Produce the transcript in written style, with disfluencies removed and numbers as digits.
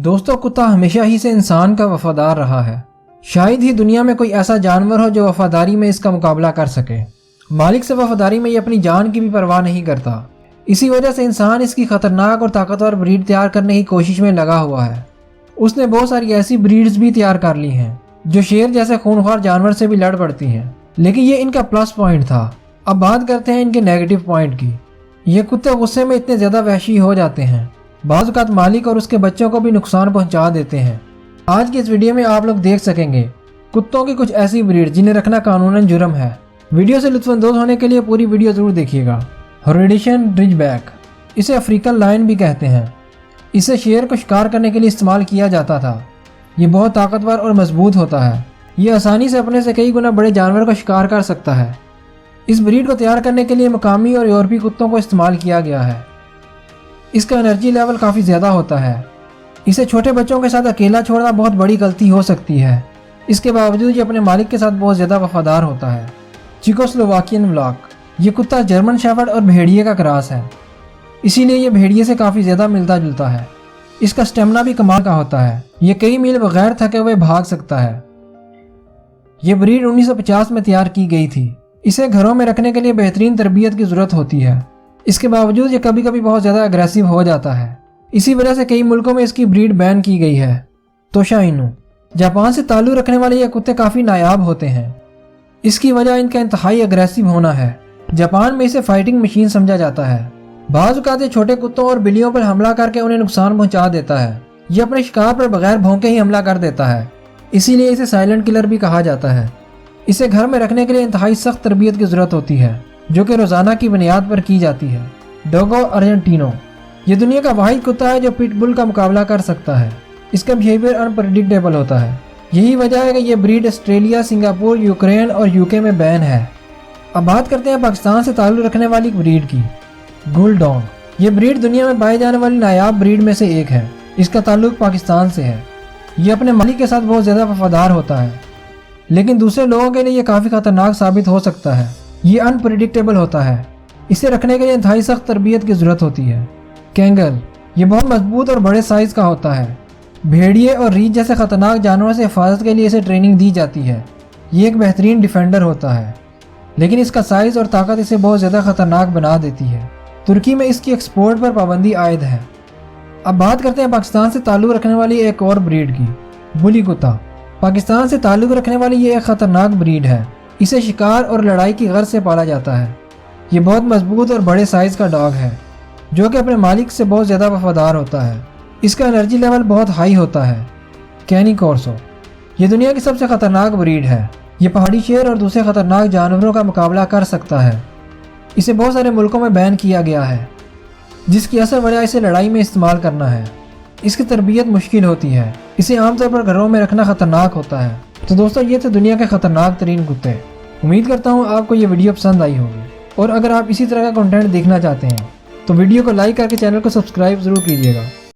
دوستوں، کتا ہمیشہ ہی سے انسان کا وفادار رہا ہے۔ شاید ہی دنیا میں کوئی ایسا جانور ہو جو وفاداری میں اس کا مقابلہ کر سکے۔ مالک سے وفاداری میں یہ اپنی جان کی بھی پرواہ نہیں کرتا۔ اسی وجہ سے انسان اس کی خطرناک اور طاقتور بریڈ تیار کرنے کی کوشش میں لگا ہوا ہے۔ اس نے بہت ساری ایسی بریڈز بھی تیار کر لی ہیں جو شیر جیسے خونخوار جانور سے بھی لڑ پڑتی ہیں، لیکن یہ ان کا پلس پوائنٹ تھا۔ اب بات کرتے ہیں ان کے نیگیٹو پوائنٹ کی۔ یہ کتے غصے میں اتنے زیادہ وحشی ہو جاتے ہیں، بعض اوقات مالک اور اس کے بچوں کو بھی نقصان پہنچا دیتے ہیں۔ آج کی اس ویڈیو میں آپ لوگ دیکھ سکیں گے کتوں کی کچھ ایسی بریڈ جنہیں رکھنا قانوناً جرم ہے۔ ویڈیو سے لطف اندوز ہونے کے لیے پوری ویڈیو ضرور دیکھیے گا۔ ہیریڈیشن رج بیک، اسے افریقن لائن بھی کہتے ہیں۔ اسے شیر کو شکار کرنے کے لیے استعمال کیا جاتا تھا۔ یہ بہت طاقتور اور مضبوط ہوتا ہے۔ یہ آسانی سے اپنے سے کئی گنا بڑے جانور کو شکار کر سکتا ہے۔ اس بریڈ کو تیار کرنے کے لیے مقامی اور یورپی کتوں کو استعمال کیا گیا ہے۔ اس کا انرجی لیول کافی زیادہ ہوتا ہے۔ اسے چھوٹے بچوں کے ساتھ اکیلا چھوڑنا بہت بڑی غلطی ہو سکتی ہے۔ اس کے باوجود یہ اپنے مالک کے ساتھ بہت زیادہ وفادار ہوتا ہے۔ چیکوسلوواکین بلاک، یہ کتا جرمن شیفرڈ اور بھیڑیے کا کراس ہے، اسی لیے یہ بھیڑیے سے کافی زیادہ ملتا جلتا ہے۔ اس کا سٹیمنا بھی کمال کا ہوتا ہے۔ یہ کئی میل بغیر تھکے ہوئے بھاگ سکتا ہے۔ یہ بریڈ 1950 میں تیار کی گئی تھی۔ اسے گھروں میں رکھنے کے لیے بہترین تربیت کی ضرورت ہوتی ہے۔ اس کے باوجود یہ کبھی کبھی بہت زیادہ اگریسو ہو جاتا ہے۔ اسی وجہ سے کئی ملکوں میں اس کی بریڈ بین کی گئی ہے۔ توشا اینو، جاپان سے تعلق رکھنے والے یہ کتے کافی نایاب ہوتے ہیں۔ اس کی وجہ ان کا انتہائی اگریسو ہونا ہے۔ جاپان میں اسے فائٹنگ مشین سمجھا جاتا ہے۔ بعض اوقات یہ چھوٹے کتوں اور بلیوں پر حملہ کر کے انہیں نقصان پہنچا دیتا ہے۔ یہ اپنے شکار پر بغیر بھونکے ہی حملہ کر دیتا ہے، اسی لیے اسے سائلنٹ کلر بھی کہا جاتا ہے۔ اسے گھر میں رکھنے کے لیے انتہائی سخت تربیت کی ضرورت ہوتی ہے، جو کہ روزانہ کی بنیاد پر کی جاتی ہے۔ ڈوگو ارجنٹینو، یہ دنیا کا واحد کتا ہے جو پٹ بل کا مقابلہ کر سکتا ہے۔ اس کا بیہیویئر انپریڈکٹیبل ہوتا ہے۔ یہی وجہ ہے کہ یہ بریڈ آسٹریلیا، سنگاپور، یوکرین اور یوکے میں بین ہے۔ اب بات کرتے ہیں پاکستان سے تعلق رکھنے والی بریڈ کی، گل ڈانگ۔ یہ بریڈ دنیا میں پائے جانے والی نایاب بریڈ میں سے ایک ہے۔ اس کا تعلق پاکستان سے ہے۔ یہ اپنے مالک کے ساتھ بہت زیادہ وفادار ہوتا ہے، لیکن دوسرے لوگوں کے لیے یہ کافی خطرناک ثابت ہو سکتا ہے۔ یہ انپریڈکٹیبل ہوتا ہے۔ اسے رکھنے کے لیے انتہائی سخت تربیت کی ضرورت ہوتی ہے۔ کینگل، یہ بہت مضبوط اور بڑے سائز کا ہوتا ہے۔ بھیڑیے اور ریچھ جیسے خطرناک جانوروں سے حفاظت کے لیے اسے ٹریننگ دی جاتی ہے۔ یہ ایک بہترین ڈیفینڈر ہوتا ہے، لیکن اس کا سائز اور طاقت اسے بہت زیادہ خطرناک بنا دیتی ہے۔ ترکی میں اس کی ایکسپورٹ پر پابندی عائد ہے۔ اب بات کرتے ہیں پاکستان سے تعلق رکھنے والی ایک اور بریڈ کی، بلی کتا۔ پاکستان سے تعلق رکھنے والی یہ ایک خطرناک بریڈ ہے۔ اسے شکار اور لڑائی کی غرض سے پالا جاتا ہے۔ یہ بہت مضبوط اور بڑے سائز کا ڈاگ ہے، جو کہ اپنے مالک سے بہت زیادہ وفادار ہوتا ہے۔ اس کا انرجی لیول بہت ہائی ہوتا ہے۔ کینی کورسو، یہ دنیا کی سب سے خطرناک بریڈ ہے۔ یہ پہاڑی شیر اور دوسرے خطرناک جانوروں کا مقابلہ کر سکتا ہے۔ اسے بہت سارے ملکوں میں بین کیا گیا ہے، جس کی اصل وجہ اسے لڑائی میں استعمال کرنا ہے۔ اس کی تربیت مشکل ہوتی ہے۔ اسے عام طور پر گھروں میں رکھنا خطرناک ہوتا ہے۔ تو دوستو، یہ تھے دنیا کے خطرناک ترین کتے۔ امید کرتا ہوں آپ کو یہ ویڈیو پسند آئی ہوگی، اور اگر آپ اسی طرح کا کنٹینٹ دیکھنا چاہتے ہیں تو ویڈیو کو لائک کر کے چینل کو سبسکرائب ضرور کیجیے گا۔